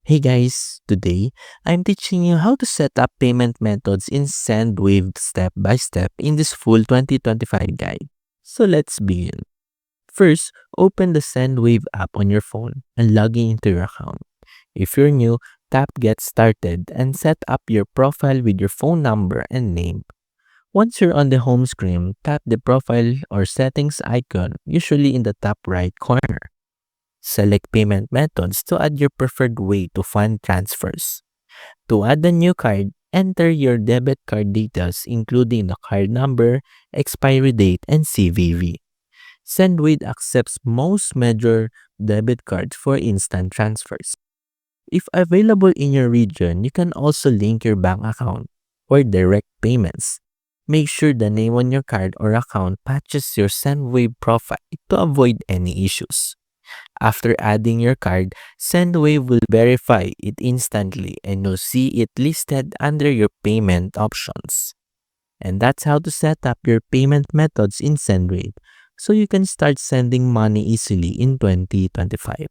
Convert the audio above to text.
Hey guys, today I'm teaching you how to set up payment methods in Sendwave step by step in this full 2025 guide. So let's begin. First, open the Sendwave app on your phone and log into your account. If you're new, tap Get Started and set up your profile with your phone number and name. Once you're on the home screen, tap the profile or settings icon, usually in the top right corner. Select payment methods to add your preferred way to fund transfers. To add a new card, enter your debit card details including the card number, expiry date, and CVV. Sendwave accepts most major debit cards for instant transfers. If available in your region, you can also link your bank account or direct payments. Make sure the name on your card or account matches your Sendwave profile to avoid any issues. After adding your card, Sendwave will verify it instantly and you'll see it listed under your payment options. And that's how to set up your payment methods in Sendwave so you can start sending money easily in 2025.